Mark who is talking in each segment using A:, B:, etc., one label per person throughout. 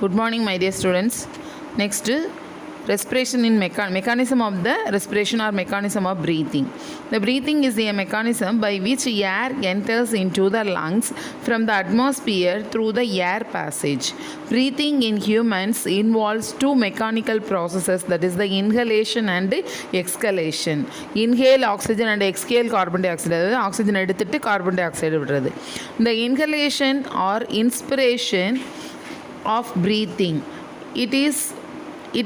A: Good morning, my dear students. Next, respiration in mechanism of the respiration or mechanism of breathing. The breathing is a mechanism by which air enters into the lungs from the atmosphere through the air passage. Breathing in humans involves two mechanical processes, that is the inhalation and exhalation. Inhale oxygen and exhale carbon dioxide. அதாவது oxygen எடுத்துட்டு carbon di oxide விடுறது. The inhalation or inspiration of breathing, it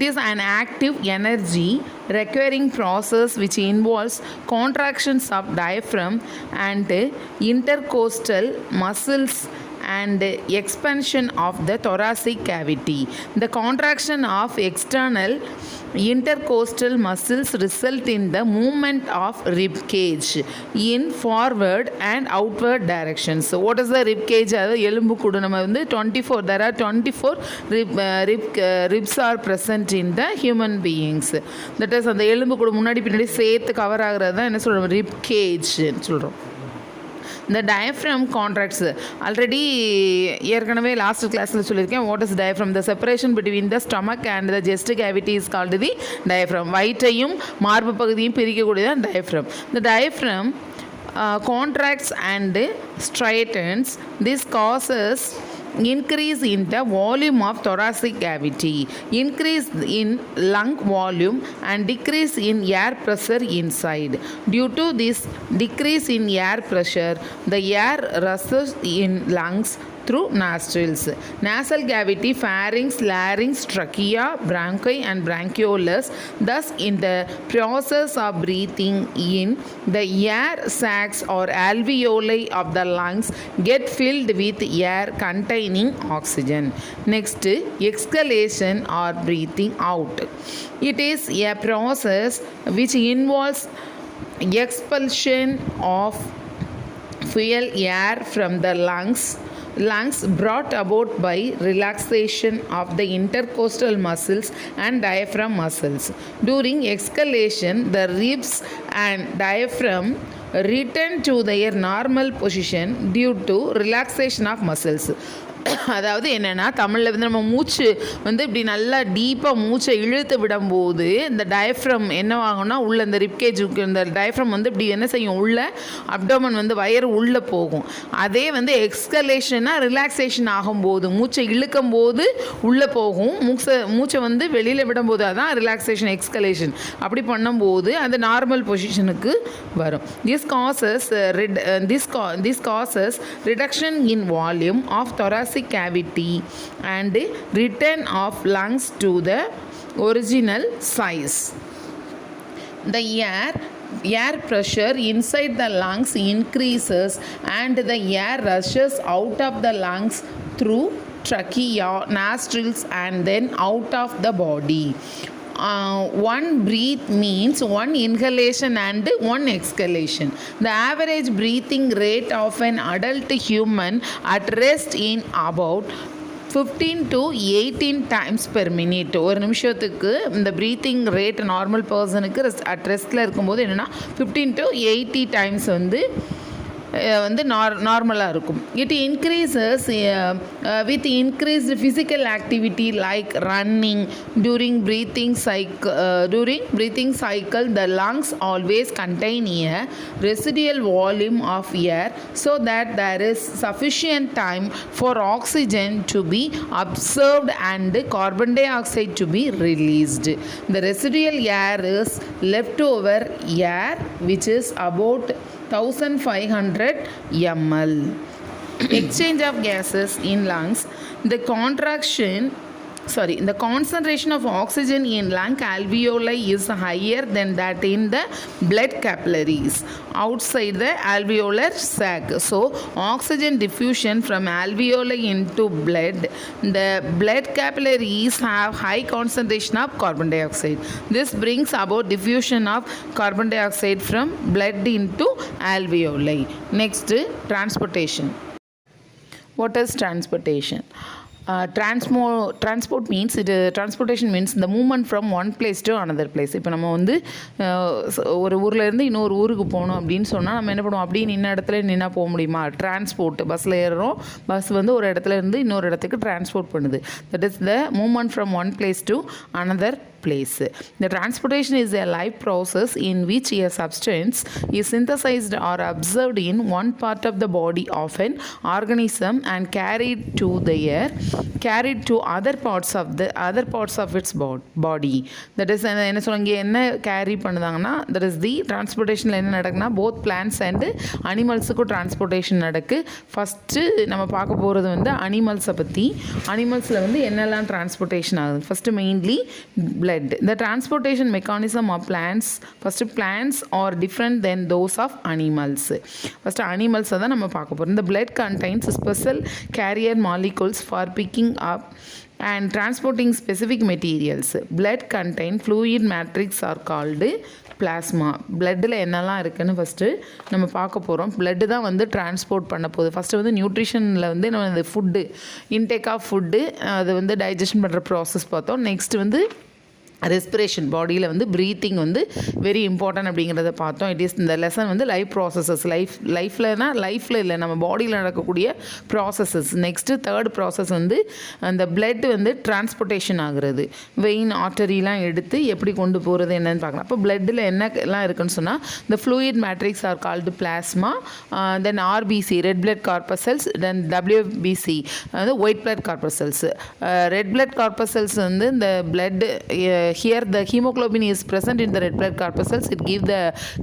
A: is an active energy requiring process which involves contractions of diaphragm and intercostal muscles and expansion of the thoracic cavity. The contraction of external intercostal muscles result in the movement of rib cage in forward and outward directions. So what is the rib cage? எலும்பு கூடு நம்ம வந்து 24, there are 24 ribs are present in the human beings. That is அந்த எலும்பு கூடு முன்னாடி பின்னாடி சேர்த்து கவர் ஆகிறது தான் என்ன சொல்கிறோம், rib cage சொல்கிறோம். The diaphragm contracts. Already ஏற்கனவே லாஸ்ட் கிளாஸில் சொல்லியிருக்கேன், what is diaphragm? The separation between the stomach and the chest cavity is called the diaphragm. வயிற்றையும் மார்பு பகுதியும் பிரிக்கக்கூடியதான் diaphragm. The diaphragm contracts and straightens. This causes increase in the volume of thoracic cavity, increase in lung volume and decrease in air pressure inside. Due to this decrease in air pressure, the air rushes in lungs through nostrils, nasal cavity, pharynx, larynx, trachea, bronchi and bronchioles. Thus in the process of breathing in, the air sacs or alveoli of the lungs get filled with air containing oxygen. Next, exhalation or breathing out. It is a process which involves expulsion of fuel air from the lungs brought about by relaxation of the intercostal muscles and diaphragm muscles. During exhalation, the ribs and diaphragm return to their normal position due to relaxation of muscles. அதாவது என்னென்னா, தமிழில் வந்து நம்ம மூச்சு வந்து இப்படி நல்லா டீப்பாக மூச்சை இழுத்து விடும்போது இந்த டயஃப்ரம் என்ன ஆகும்னா, உள்ள இந்த ரிப்கேஜுக்கு இந்த டயஃப்ரம் வந்து இப்படி என்ன செய்யும், உள்ள அப்டோமன் வந்து வயர் உள்ளே போகும். அதே வந்து எக்ஸ்கலேஷனாக ரிலாக்ஸேஷன் ஆகும்போது, மூச்சை இழுக்கும் போது உள்ளே போகும், மூச்சை வந்து வெளியில் விடும்போது அதான் ரிலாக்ஸேஷன், எக்ஸ்கலேஷன். அப்படி பண்ணும்போது அந்த நார்மல் பொசிஷனுக்கு வரும். This causes reduction in volume of thoracic cavity and return of lungs to the original size. The air pressure inside the lungs increases and the air rushes out of the lungs through trachea, nostrils and then out of the body. One breath means one inhalation and one exhalation. The average breathing rate of an adult human at rest in about 15 to 18 times per minute. ஒரு நிமிஷத்துக்கு இந்த breathing rate normal பர்சனுக்கு at ரெஸ்ட்டில் இருக்கும்போது என்னென்னா 15 to 80 times வந்து நார்மலாக இருக்கும். It increases with increased physical activity like running. during breathing cycle the lungs always contain a residual volume of air so that there is sufficient time for oxygen to be absorbed and carbon dioxide to be released. The residual air is leftover air which is about 1500 ml. Exchange of gases in lungs. The concentration of oxygen in lung alveoli is higher than that in the blood capillaries outside the alveolar sac. So oxygen diffusion from alveoli into blood, the blood capillaries have high concentration of carbon dioxide. This brings about diffusion of carbon dioxide from blood into alveoli. Next, transportation. What is transportation? transport means transportation means the movement from one place to another place. இப்போ நம்ம வந்து ஒரு ஊரில் இருந்து இன்னொரு ஊருக்கு போகணும் அப்படின்னு சொன்னால் நம்ம என்ன பண்ணுவோம், அப்படியே நின்ன இடத்துல நின்னா போக முடியுமா? டிரான்ஸ்போர்ட், பஸ்ஸில் ஏறுறோம், பஸ் வந்து ஒரு இடத்துல இருந்து இன்னொரு இடத்துக்கு டிரான்ஸ்போர்ட் பண்ணுது. That is the movement from one place to another place. The transportation is a life process in which a substance is synthesized or absorbed in one part of the body of an organism and carried to other parts of its body. That is என்ன சொல்லுங்க, என்ன carry பண்ணுதாங்கன்னா, that is the transportationல என்ன நடக்குன்னா, both plants and animalsக்கு transportation நடக்கு. First நம்ம பார்க்க போகிறது வந்து அனிமல்ஸை பற்றி. அனிமல்ஸில் வந்து என்னெல்லாம் transportation ஆகுது? First mainly blood. The transportation mechanism of plants are different than those of animals. First animals தான் நம்ம பார்க்க போகிறோம். The blood contains special carrier molecules for picking up and transporting specific materials. Blood contain fluid matrix are called plasma. பிளட்டில் என்னெல்லாம் இருக்குதுன்னு first நம்ம பார்க்க போகிறோம். பிளட்டு தான் வந்து டிரான்ஸ்போர்ட் பண்ண போகுது. ஃபஸ்ட்டு வந்து நியூட்ரிஷனில் வந்து நம்ம இந்த ஃபுட்டு இன்டேக் ஆஃப் ஃபுட்டு அது வந்து டைஜஷன் பண்ணுற ப்ராசஸ் பார்த்தோம். நெக்ஸ்ட் வந்து ரெஸ்பிரேஷன், பாடியில் வந்து ப்ரீத்திங் வந்து வெரி இம்பார்ட்டன்ட் அப்படிங்கிறத பார்த்தோம். இட் இஸ் இந்த லெசன் வந்து லைஃப் ப்ராசஸஸ், லைஃப்பில் இல்லை நம்ம பாடியில் நடக்கக்கூடிய ப்ராசஸஸ். நெக்ஸ்ட்டு தேர்ட் ப்ராசஸ் வந்து அந்த பிளட் வந்து டிரான்ஸ்போர்ட்டேஷன் ஆகுறது, வெயின் ஆர்டரிலாம் எடுத்து எப்படி கொண்டு போகிறது என்னன்னு பார்க்கலாம். அப்போ பிளட்டில் என்னெல்லாம் இருக்குன்னு சொன்னால் இந்த fluid matrix are called plasma, then RBC red blood corpuscles, then WBC வந்து white blood corpuscles. Red blood corpuscles வந்து இந்த blood here the hemoglobin is present in the red blood corpuscles, it give the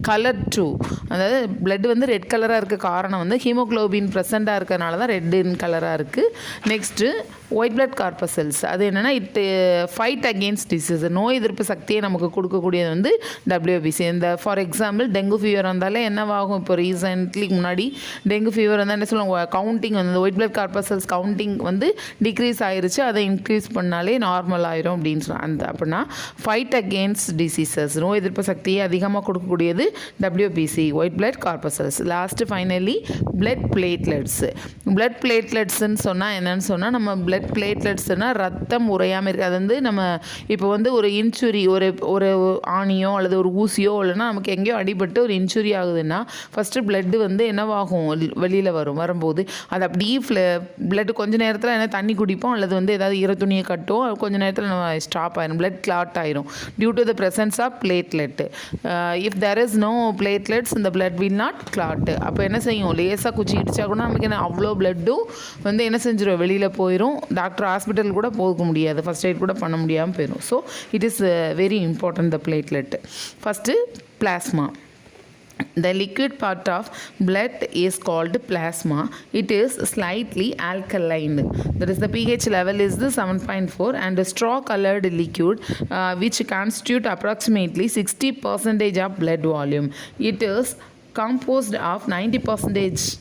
A: color to, அதாவது blood வந்து red கலராக இருக்க காரணம் வந்து haemoglobin ப்ரெசண்ட்டாக இருக்கிறதுனால தான் ரெட் இன் கலராக இருக்குது. நெக்ஸ்ட்டு ஒயிட் பிளட் கார்பசல்ஸ், அது என்னென்னா இட் ஃபைட் அகெயின்ஸ்ட் டிசீஸ், நோய் எதிர்ப்பு சக்தியை நமக்கு கொடுக்கக்கூடியது வந்து டபிள்யூபிசி. இந்த ஃபார் எக்ஸாம்பிள் டெங்கு ஃபீவர் வந்தாலே என்னவாகும், இப்போ ரீசென்ட்லி முன்னாடி டெங்கு ஃபீவர் வந்தால் என்ன சொல்லுவாங்க, கவுண்டிங் வந்து ஒயிட் பிளட் கார்பசல்ஸ் கவுண்டிங் வந்து டிக்ரீஸ் ஆயிருச்சு, அதை இன்க்ரீஸ் பண்ணாலே நார்மல் ஆயிரும் அப்படின்னு சொல்லலாம். அந்த அப்படின்னா ஃபைட் அகெயின்ஸ்ட் டிசீசஸ், நோய் எதிர்ப்பு சக்தியை அதிகமாக கொடுக்கக்கூடியது WBC white blood corpuscles. Last finally blood platelets. Blood பிளேட்லெட்ஸ்ன்னு சொன்னால் என்னன்னு சொன்னால், நம்ம பிளட் பிளேட்லெட்ஸ்னால் ரத்தம் உறையாமல் இருக்குது. அது வந்து நம்ம இப்போ வந்து ஒரு இன்ஜுரி, ஒரு ஆணியோ அல்லது ஒரு ஊசியோ இல்லைன்னா நமக்கு எங்கேயோ அடிபட்டு ஒரு இன்ஜுரி ஆகுதுன்னா ஃபஸ்ட்டு பிளட்டு வந்து என்னவாகும், வெளியில் வரும்போது அது அப்படியே பிளட்டு கொஞ்சம் நேரத்தில் என்ன தண்ணி குடிப்போம் அல்லது வந்து ஏதாவது ஈர துணியை கட்டும், கொஞ்சம் நேரத்தில் நம்ம ஸ்டாப் ஆயிடும், பிளட் கிளாட் ஆயிரும் due to the presence of platelet. If there is no platelets the blood will not clot. அப்போ என்ன செய்யும், லேசாக குச்சி இடிச்சா கூட நமக்கு என்ன அவ்வளோ பிளட்டும் வந்து என்ன செஞ்சிடும், வெளியில் போயிடும். டாக்டர் ஹாஸ்பிட்டல் கூட போக முடியாது, ஃபஸ்ட் எய்ட் கூட பண்ண முடியாமல் போயிடும். So it is very important the platelet. First plasma. The liquid part of blood is called plasma. It is slightly alkaline. That is the pH level is the 7.4 and a straw colored liquid which constitute approximately 60% of blood volume. It is composed of 90%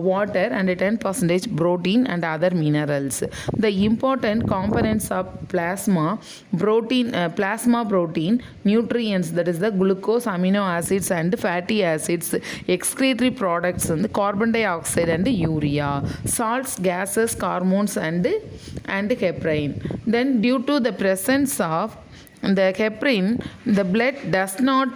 A: water and 10% protein and other minerals. The important components of plasma protein, nutrients, that is the glucose, amino acids and fatty acids, excretory products and carbon dioxide and urea, salts, gases, hormones and heparin. Then due to the presence of the heparin, the blood does not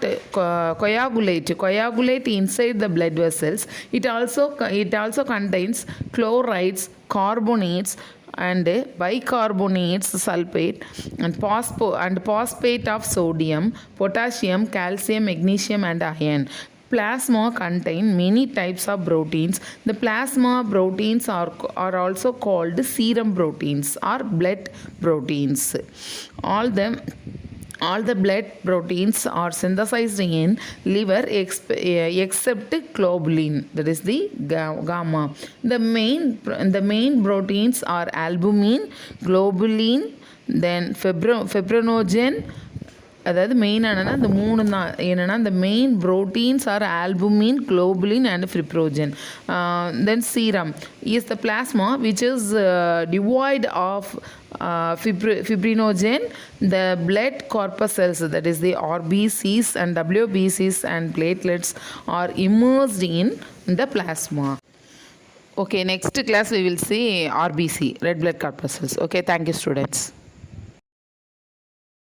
A: coagulate inside the blood vessels. It also contains chlorides, carbonates and bicarbonates, sulfate and phosphate of sodium, potassium, calcium, magnesium and iron. Plasma contain many types of proteins. The plasma proteins are also called serum proteins or blood proteins. All the blood proteins are synthesized in liver except globulin, that is the gamma. The main proteins are albumin, globulin, then fibrinogen. அதாவது மெயினானா இந்த மூணு தான். என்னென்னா இந்த main proteins are albumin, globulin and fibrinogen. Then serum is the plasma which is devoid of fibrinogen. The blood corpuscles, that is the RBCs and WBCs and platelets are immersed in the plasma. Okay, next class we will see RBC, red blood corpuscles. Okay, thank you students.